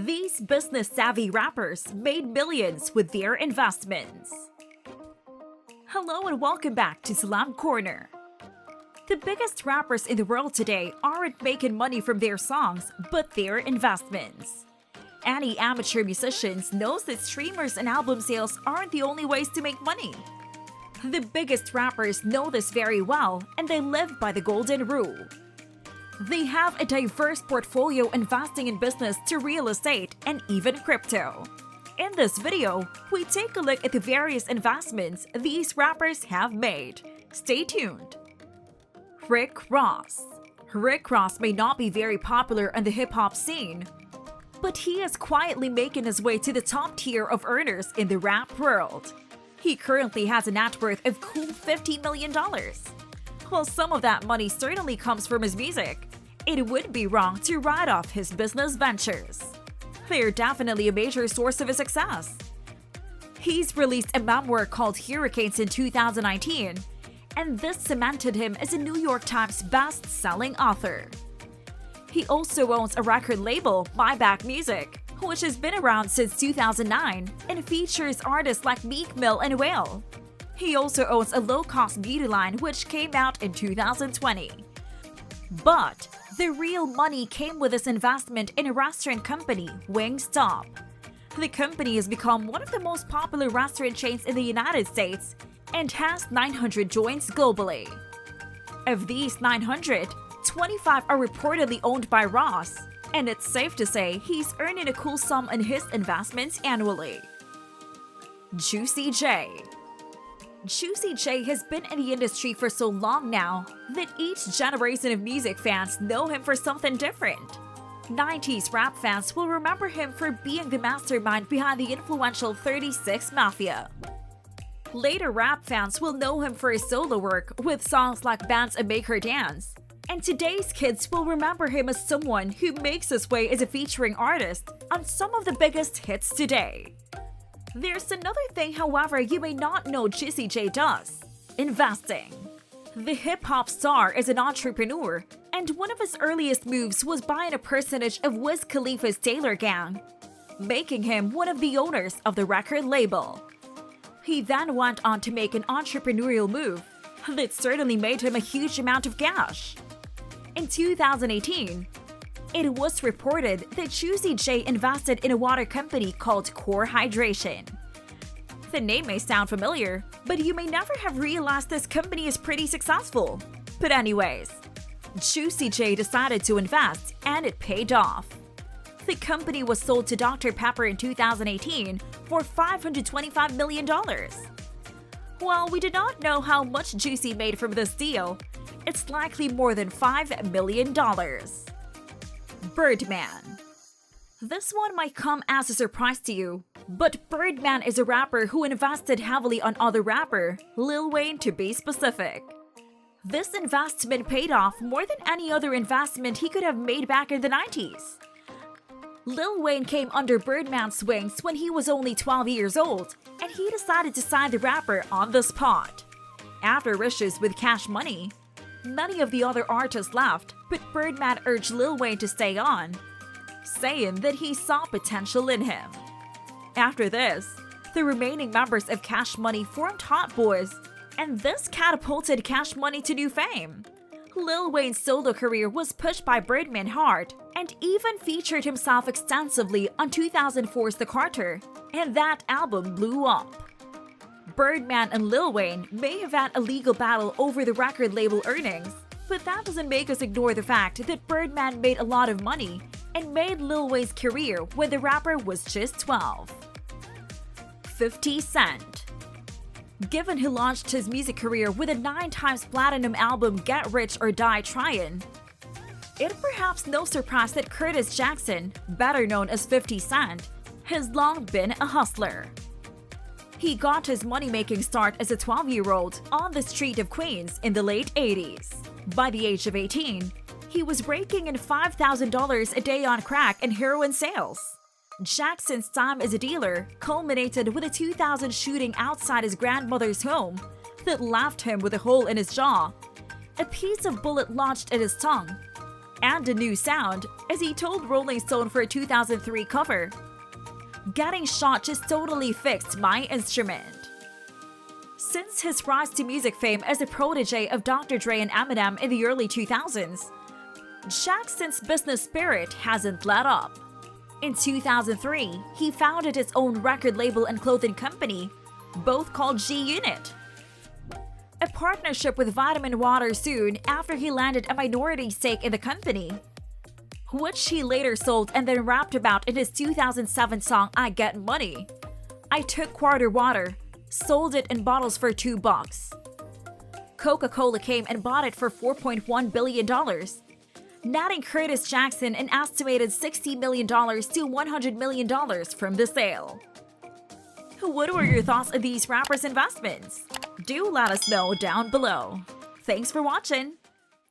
These business-savvy rappers made millions with their investments. Hello and welcome back to Celeb Corner. The biggest rappers in the world today aren't making money from their songs, but their investments. Any amateur musicians knows that streamers and album sales aren't the only ways to make money. The biggest rappers know this very well, and they live by the golden rule. They have a diverse portfolio investing in business to real estate and even crypto. In this video, we take a look at the various investments these rappers have made. Stay tuned. Rick Ross. Rick Ross may not be very popular in the hip-hop scene, but he is quietly making his way to the top tier of earners in the rap world. He currently has a net worth of cool $50 million. While some of that money certainly comes from his music, it would be wrong to write off his business ventures. They're definitely a major source of his success. He's released a memoir called Hurricanes in 2019, and this cemented him as a New York Times best-selling author. He also owns a record label, Buyback Music, which has been around since 2009 and features artists like Meek Mill and Whale. He also owns a low-cost beauty line which came out in 2020. But the real money came with his investment in a restaurant company, Wingstop. The company has become one of the most popular restaurant chains in the United States and has 900 joints globally. Of these 900, 25 are reportedly owned by Ross, and it's safe to say he's earning a cool sum on his investments annually. Juicy J. Juicy J has been in the industry for so long now that each generation of music fans know him for something different. 90s rap fans will remember him for being the mastermind behind the influential 36 Mafia. Later rap fans will know him for his solo work with songs like Bands and Make Her Dance. And today's kids will remember him as someone who makes his way as a featuring artist on some of the biggest hits today. There's another thing, however, you may not know Juicy J does: investing. The hip-hop star is an entrepreneur, and one of his earliest moves was buying a percentage of Wiz Khalifa's Taylor Gang, making him one of the owners of the record label. He then went on to make an entrepreneurial move that certainly made him a huge amount of cash. In 2018, it was reported that Juicy J invested in a water company called Core Hydration. The name may sound familiar, but you may never have realized this company is pretty successful. But anyways, Juicy J decided to invest, and it paid off. The company was sold to Dr. Pepper in 2018 for $525 million. While we do not know how much Juicy made from this deal, it's likely more than $5 million. Birdman. This one might come as a surprise to you, but Birdman is a rapper who invested heavily on other rapper, Lil Wayne to be specific. This investment paid off more than any other investment he could have made back in the 90s. Lil Wayne came under Birdman's wings when he was only 12 years old, and he decided to sign the rapper on the spot. After issues with Cash Money, many of the other artists left, but Birdman urged Lil Wayne to stay on, saying that he saw potential in him. After this, the remaining members of Cash Money formed Hot Boys, and this catapulted Cash Money to new fame. Lil Wayne's solo career was pushed by Birdman hard, and even featured himself extensively on 2004's The Carter, and that album blew up. Birdman and Lil Wayne may have had a legal battle over the record label earnings, but that doesn't make us ignore the fact that Birdman made a lot of money and made Lil Wayne's career when the rapper was just 12. 50 Cent. Given he launched his music career with a 9-times platinum album Get Rich or Die Tryin', it's perhaps no surprise that Curtis Jackson, better known as 50 Cent, has long been a hustler. He got his money-making start as a 12-year-old on the street of Queens in the late 80s. By the age of 18, he was raking in $5,000 a day on crack and heroin sales. Jackson's time as a dealer culminated with a 2000 shooting outside his grandmother's home that left him with a hole in his jaw, a piece of bullet lodged in his tongue, and a new sound, as he told Rolling Stone for a 2003 cover. "Getting shot just totally fixed my instrument." Since his rise to music fame as a protege of Dr. Dre and Eminem in the early 2000s, Jackson's business spirit hasn't let up. In 2003, he founded his own record label and clothing company, both called G-Unit. A partnership with Vitamin Water soon after he landed a minority stake in the company, which he later sold and then rapped about in his 2007 song I Get Money. "I took quarter water, sold it in bottles for $2. Coca-Cola came and bought it for $4.1 billion, netting Curtis Jackson an estimated $60 million to $100 million from the sale. What were your thoughts on these rappers' investments? Do let us know down below. Thanks for watching!